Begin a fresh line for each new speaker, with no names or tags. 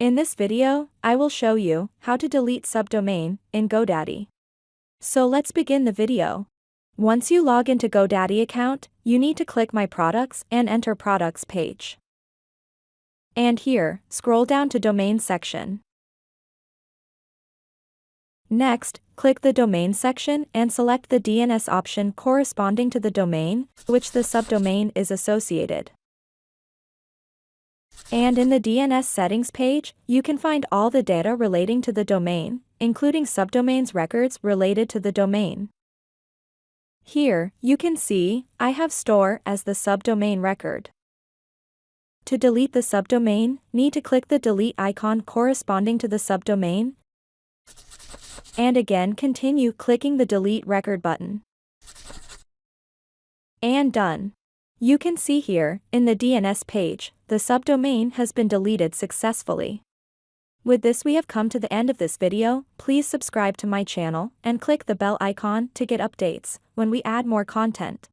In this video, I will show you how to delete subdomain in GoDaddy. So let's begin the video. Once you log into GoDaddy account, you need to click My Products and enter Products page. And here, scroll down to Domain section. Next, click the Domain section and select the DNS option corresponding to the domain, which the subdomain is associated. And in the DNS settings page, you can find all the data relating to the domain, including subdomains records related to the domain. Here, you can see, I have store as the subdomain record. To delete the subdomain, need to click the delete icon corresponding to the subdomain, and again continue clicking the delete record button. And done. You can see here, in the DNS page, the subdomain has been deleted successfully. With this we have come to the end of this video. Please subscribe to my channel and click the bell icon to get updates when we add more content.